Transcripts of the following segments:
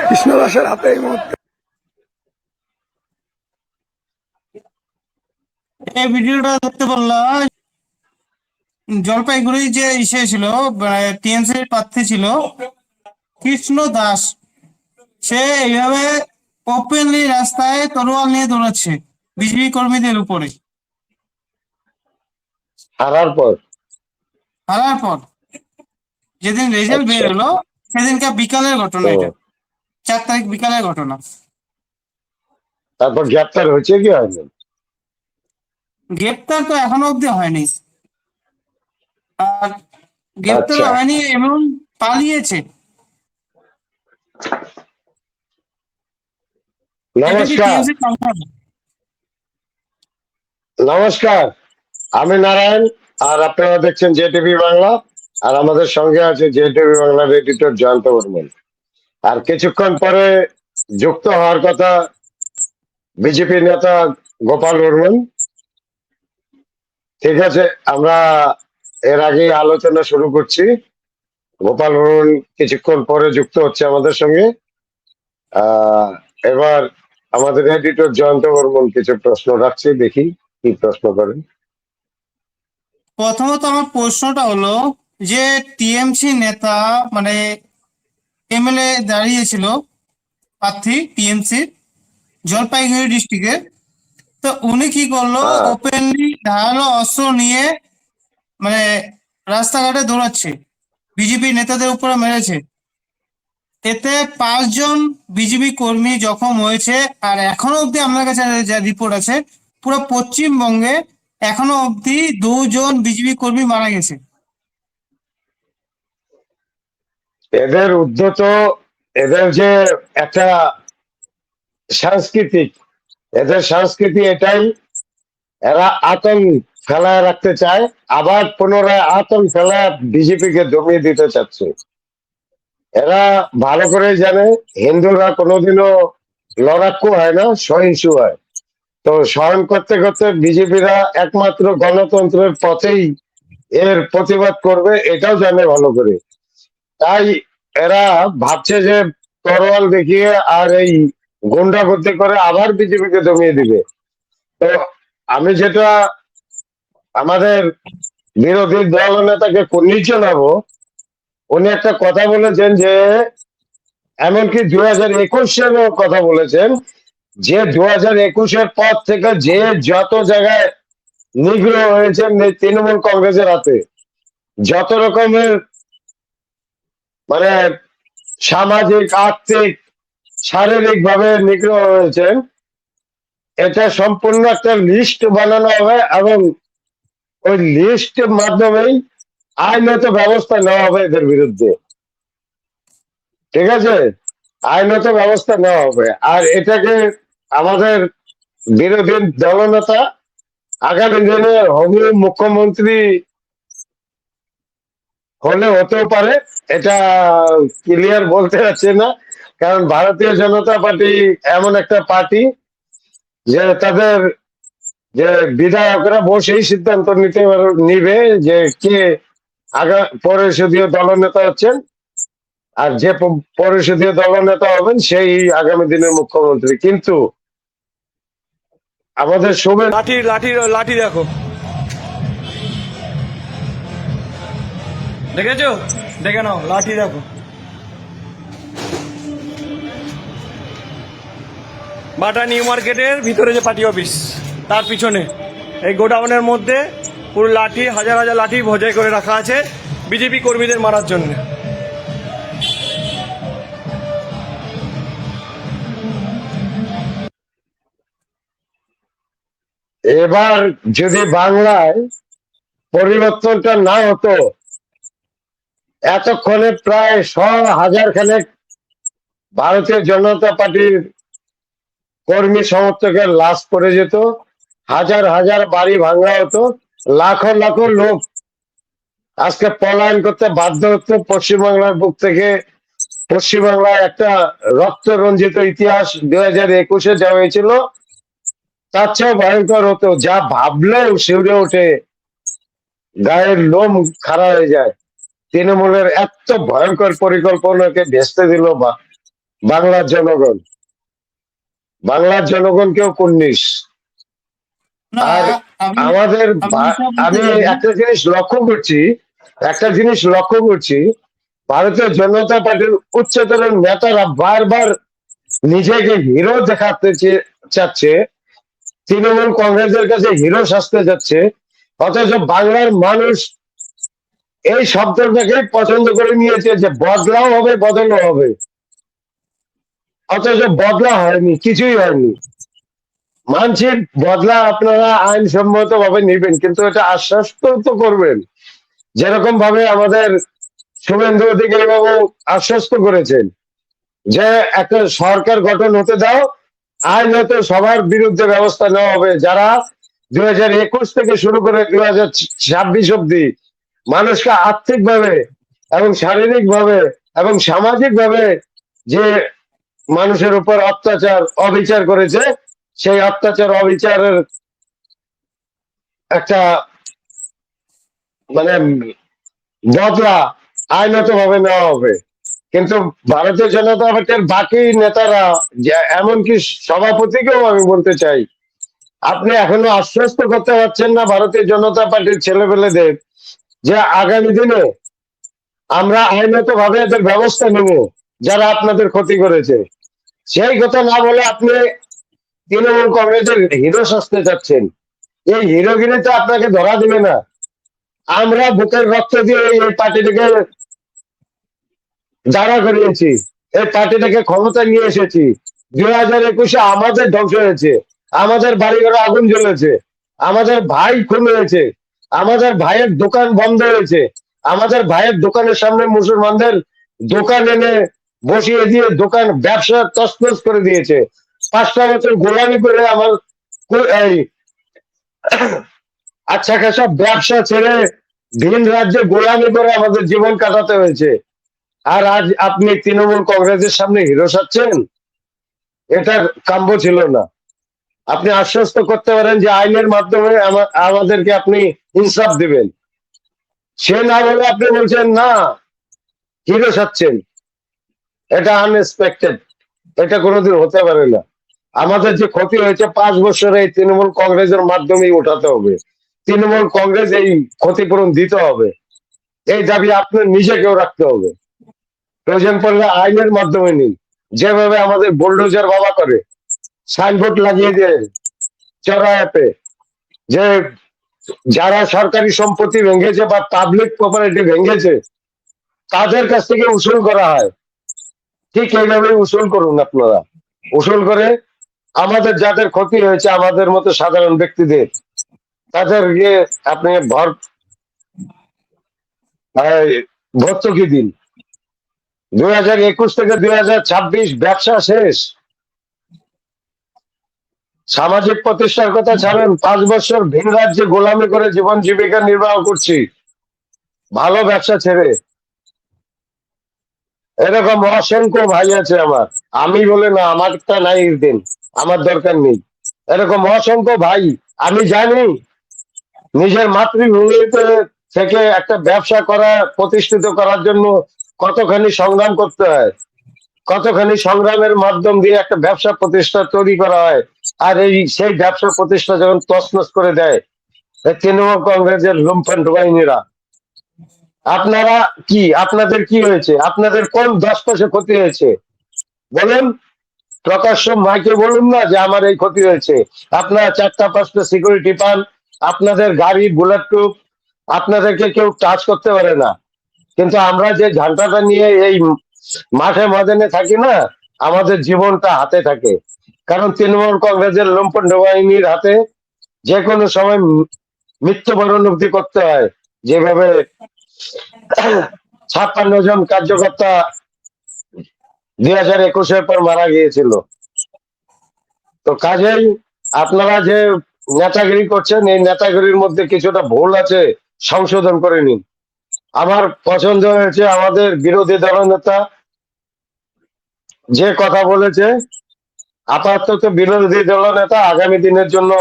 কৃষ্ণদাসের হাতে এই মুহূর্তে এই ভিডিওটা দেখতে পারলাম। জলপাইগুড়ি যে ইসে ছিল, টিএমসির প্রার্থী ছিল কৃষ্ণ দাস। সে এইভাবে ওপেনলি রাস্তায় তরোয়াল নিয়ে দৌড়াচ্ছে বিজেপি কর্মীদের উপরে। হারার পর হারার পর যেদিন রেজাল্ট বের আচ্ছা। হলো সেদিনকার বিকালের ঘটনা ও, এটা, 4 তারিখ বিকালের ঘটনা। তারপর গ্রেপ্তার হয়েছে কি হয়নি? গ্রেপ্তার তো এখনো অব্দি হয়নি, আর গ্রেপ্তার আচ্ছা, হয়নি এবং পালিয়েছে। এটা কি নমস্কার। টিএমসি সংসদ? নমস্কার, আমি নারায়ণ, আর আপনারা দেখছেন জেটিভি বাংলা। আর আমাদের সঙ্গে আছে জেটিভি বাংলার এডিটর জয়ন্ত বর্মন। আর কিছুক্ষণ পরে যুক্ত হওয়ার কথা বিজেপি নেতা গোপাল বর্মন। ঠিক আছে, আমরা এর আগে আলোচনা শুরু করছি। গোপাল বর্মন কিছুক্ষণ পরে যুক্ত হচ্ছে আমাদের সঙ্গে। এবার আমাদের এডিটর জয়ন্ত বর্মন কিছু প্রশ্ন রাখছে, দেখি কি প্রশ্ন করেন। প্রথমত আমার প্রশ্নটা হলো যে টিএমসি নেতা মানে এমএলএ দাঁড়িয়েছিল প্রার্থী টিএমসি জলপাইগুড়ি ডিস্ট্রিক্টে, তো উনি কি করলো? হ্যাঁ, ওপেনলি ধারালো অস্ত্র নিয়ে মানে রাস্তাঘাটে দৌড়াচ্ছে, বিজেপি নেতাদের উপরে মেরেছে। এতে 5 জন বিজেপি কর্মী জখম হয়েছে। আর এখনো অব্দি আমার কাছে যা রিপোর্ট আছে, পুরো পশ্চিমবঙ্গে এখনো অব্দি 2 জন বিজেপি কর্মী মারা গেছে। এদের উদ্যত, এদের যে একটা সাংস্কৃতিক, এদের সংস্কৃতি এটাই, এরা আতঙ্ক ফেলায় রাখতে চায়, আবার পুনরায় আতঙ্ক ফেলায় বিজেপিকে দমিয়ে দিতে চাচ্ছে। এরা ভালো করে জানে হিন্দুরা কোনোদিনও লড়াকু হয় না, সহিংসু হয়। তো স্মরণ করতে করতে বিজেপিরা একমাত্র গণতন্ত্রের পথেই এর প্রতিবাদ করবে, এটাও জানে ভালো করে। তাই এরা ভাবছে যে তরোয়াল দেখিয়ে আর এই গুন্ডাগর্দি করে আবার বিজেপিকে দমিয়ে দিবে। তো আমি যেটা আমাদের বিরোধী দল নেতাকে নিচে নামো, উনি একটা কথা বলেছেন যে এমনকি 2021 সালেও কথা বলেছেন যে 2021-এর পর থেকে যে যত জায়গায় নিগ্রহ হয়েছে তৃণমূল কংগ্রেসের হাতে, যত রকমের মানে সামাজিক, আর্থিক, শারীরিক ভাবে নিগ্রহ হয়েছেন, এটা সম্পূর্ণ একটা লিস্ট বানানো হবে এবং ওই লিস্টের মাধ্যমেই আইনত ব্যবস্থা নেওয়া হবে এদের বিরুদ্ধে। ঠিক আছে, আইনত ব্যবস্থা নেওয়া হবে। আর এটাকে আমাদের বিরোধী দলনেতা আগামী দিনে হবে মুখ্যমন্ত্রী হলে হতেও পারে, এটা ক্লিয়ার বলতে পারছি না। কারণ ভারতীয় জনতা পার্টি এমন একটা পার্টি যে তাদের যে বিধায়করা বসেই সিদ্ধান্ত নিবে যে কে পরিষদীয় দলনেতা হচ্ছেন, আর যে পরিষদীয় দলনেতা হবেন সেই আগামী দিনের মুখ্যমন্ত্রী। কিন্তু আমাদের শুভেন লাঠি লাঠি লাঠি দেখো, দেখেছো? দেখে নাও, লাঠি দেখো। বাটা নিউ মার্কেটের ভিতরে যে পার্টি অফিস, তার পিছনে এই গোডাউনের মধ্যে পুরো লাঠি, হাজার হাজার লাঠি ভজাই করে রাখা আছে বিজেপি কর্মীদের মারার জন্য। এবার যদি বাংলায় পরিবর্তনটা না হতো, এতক্ষণে প্রায় 1,000 খানেক ভারতীয় জনতা পার্টির কর্মী সমর্থকের লাশ পড়ে যেত, হাজার হাজার বাড়ি ভাঙা হতো, লাখো লাখো লোক আজকে পলায়ন করতে বাধ্য হতো পশ্চিমবাংলার বুক থেকে। পশ্চিমবাংলায় একটা রক্ত রঞ্জিত ইতিহাস 2021-এ যা হয়েছিল তার চেয়েও ভয়ঙ্কর হতো, যা ভাবলেও শিউরে ওঠে, গায়ের লোম খাড়া হয়ে যায়। তৃণমূলের এত ভয়ঙ্কর পরিকল্পনাকে ভেস্তে দিল বা বাংলার জনগণ, বাংলার জনগণকেও 19। না, আর আপনি আমাদের আপনি যেটা বলতে আমি চাইছেন, একটা জিনিস লক্ষ্য করছি, ভারতীয় জনতা পার্টির উচ্চতর নেতারা বারবার নিজেকে হিরো দেখাতে চাচ্ছে, তৃণমূল কংগ্রেসের কাছে হিরো সাজতে যাচ্ছে, অথচ বাংলার মানুষ এই শব্দটাকে পছন্দ করে নিয়েছে যে বদলাও হবে, বদলও হবে, অথচ বদলা হয়নি, কিছুই হয়নি। মানছি বদলা আপনারা আইনসম্মত ভাবে নেবেন, কিন্তু এটা আশ্বাস তো করবেন, যেরকম ভাবে আমাদের শুভেন্দু অধিকারী বাবু আশ্বস্ত করেছেন যে একটা সরকার গঠন হতে দাও, আইনত সবার বিরুদ্ধে ব্যবস্থা নেওয়া হবে, যারা 2021 থেকে শুরু করে 2026 অব্দি মানুষকে আর্থিক ভাবে এবং শারীরিক ভাবে এবং সামাজিক ভাবে যে মানুষের উপর অত্যাচার অবিচার করেছে, সেই অত্যাচার অবিচারের একটা মানে বদলা আইনত ভাবে নেওয়া হবে। কিন্তু ভারতীয় জনতা পার্টির বাকি নেতারা, এমনকি সভাপতিকেও আমি বলতে চাই, আপনি এখনো আশ্বস্ত করতে পারছেন না ভারতীয় জনতা পার্টির ছেলেপেলেদের যে আগামী দিনে আমরা আইনত ভাবে এদের ব্যবস্থা নেব যারা আপনাদের ক্ষতি করেছে। সেই কথা না বলে আপনি তৃণমূল কংগ্রেসের হিরো সাজতে চাচ্ছেন। এই হিরোগিরিতে আপনাকে ধরা দিবে না। আমরা বুকের রক্ত দিয়ে এই পার্টিটাকে দাঁড়া করিয়েছি, এই পার্টিটাকে ক্ষমতা নিয়ে এসেছি। 2021 আমাদের ধ্বংস হয়েছে, আমাদের বাড়িঘরে আগুন জ্বলেছে, আমাদের ভাই খুন হয়েছে, আমাদের ভাইয়ের দোকান বন্ধ হয়েছে, আমাদের ভাইয়ের দোকানের সামনে মুসলমানদের দোকান এনে বসিয়ে দিয়ে দোকান ব্যবসা তছনছ করে দিয়েছে। 5টা বছর গোলামি করে আমার এই আচ্ছা খাসা ব্যবসা ছেড়ে ভিন রাজ্যে গোলামি করে আমাদের জীবন কাটাতে হয়েছে। আর আজ আপনি তৃণমূল কংগ্রেসের সামনে হিরো সাচ্ছেন, এটার কাম্য ছিল না। আপনি আশ্বস্ত করতে পারেন যে আইনের মাধ্যমে আমাদেরকে আপনি ইনসাফ দিবেন, সে না বলে আপনি বলছেন না হিরো সাচ্ছেন। এটা আনএক্সপেক্টেড, এটা কোনোদিন হতে পারে না। আমাদের যে ক্ষতি হয়েছে 5 বছরে এই তৃণমূল কংগ্রেসের মাধ্যমেই উঠাতে হবে, তৃণমূল কংগ্রেস এই ক্ষতিপূরণ দিতে হবে, এই দাবি আপনার নিজেকেও রাখতে হবে। প্রয়োজন পড়লে আইনের মাধ্যমে নিন, যেভাবে আমাদের বুলডোজার বাবা করে, সাইনবোর্ড লাগিয়ে দিয়ে চড়ায়াতে যে যারা সরকারি সম্পত্তি ভেঙেছে বা পাবলিক প্রপার্টি ভেঙেছে তাদের কাছ থেকে উসুল করা হয়, ঠিক এইভাবে উসুল করুন আপনারা। উসুল করে আমাদের যাদের ক্ষতি হয়েছে, আমাদের মতো সাধারণ ব্যক্তিদের, তাদেরকে আপনি ভর্তুকি দিন। 2021 থেকে 2026 ব্যবসা শেষ, সামাজিক প্রতিষ্ঠার কথা ছাড়েন। 5 বছর ভিন রাজ্যে গোলামি করে জীবন জীবিকা নির্বাহ করছি, ভালো ব্যবসা ছেড়ে। এরকম অসংখ্য ভাই আছে আমার, আমি বলে না আমারটা নাই দিন, আমার দরকার নেই। এরকম অসংখ্য ভাই আমি জানি, নিজের মাতৃভূমিতে থেকে একটা ব্যবসা করা প্রতিষ্ঠিত করার জন্য কতখানি সংগ্রাম করতে হয়, কতখানি সংগ্রামের মাধ্যম দিয়ে একটা ব্যবসা প্রতিষ্ঠা তৈরি করা হয়। আর সেই ব্যবসা প্রতিষ্ঠা যখন তছনছ করে দেয় তৃণমূল কংগ্রেসের লুম্পেন বাহিনীরা, আপনারা কি, আপনাদের কি হয়েছে? আপনাদের কোন 10 পয়সা ক্ষতি হয়েছে বলেন? প্রকাশ্য মাইকে বলুন না যে আমার এই ক্ষতি হয়েছে। আপনারা 4টা 5টা সিকিউরিটি পান, আপনাদের গাড়ি বুলেট প্রুফ, আপনাদেরকে কেউ টাচ করতে পারে না। কিন্তু আমরা যে ঝান্ডাটা নিয়ে এই মাঠে ময়দানে থাকি না, আমাদের জীবনটা হাতে থাকে। কারণ তৃণমূল কংগ্রেসের লম্পট বাহিনীর হাতে যে কোনো সময় মৃত্যুবরণ অব্দি করতে হয়, যেভাবে 56 জন কার্যকর্তা 2021 পর মারা গিয়েছিল। তো কাজেই আপনারা যে নেতাগিরি করছেন, এই নেতাগিরির মধ্যে কিছুটা ভুল আছে, সংশোধন করে নিন। আমার পছন্দ হয়েছে আমাদের বিরোধী দলনেতা যে কথা বলেছে, আপাতত বিরোধী দলনেতা, আগামী দিনের জন্য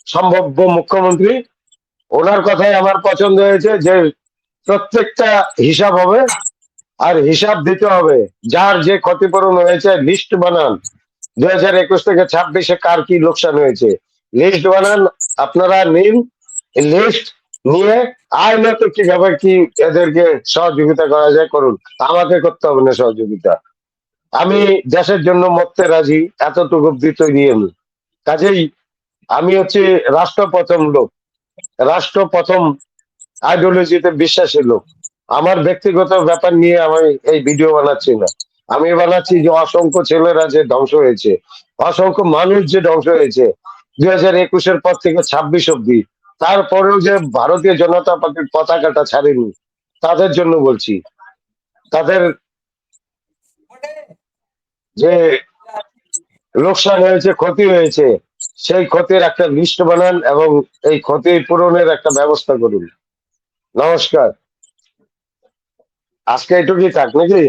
সম্ভাব্য মুখ্যমন্ত্রী, ওনার কথাই আমার পছন্দ হয়েছে যে প্রত্যেকটা হিসাব হবে, আর হিসাব দিতে হবে। যার যে ক্ষতিপূরণ হয়েছে লিস্ট বানান, 2021 থেকে 26-এ কার কি লোকসান হয়েছে লিস্ট বানান, আপনারা নিন লিস্ট নিয়ে আইনত কিভাবে কি এদেরকে সহযোগিতা করা যায় করুন, আমাকে করতে হবে না সহযোগিতা। আমি দেশের জন্য মরতে রাজি, এতটুকু অব্দি তৈরি আমি। কাজেই আমি হচ্ছে রাষ্ট্র প্রথম লোক, রাষ্ট্র প্রথম আইডিওলজিতে বিশ্বাসী লোক। আমার ব্যক্তিগত ব্যাপার নিয়ে আমি এই ভিডিও বানাচ্ছি না, আমি বানাচ্ছি যে অসংখ্য ছেলেরা যে ধ্বংস হয়েছে, অসংখ্য মানুষ যে ধ্বংস হয়েছে 2021-এর পর থেকে 26 অব্দি, তারপরেও যে ভারতীয় জনতা পার্টির পতাকাটা ছাড়েনি, তাদের জন্য বলছি। তাদের যে লোকসান হয়েছে, ক্ষতি হয়েছে, সেই ক্ষতির একটা লিস্ট বানান এবং এই ক্ষতি পূরণের একটা ব্যবস্থা করুন। নমস্কার, আজকে এটুকুই থাক নাকি?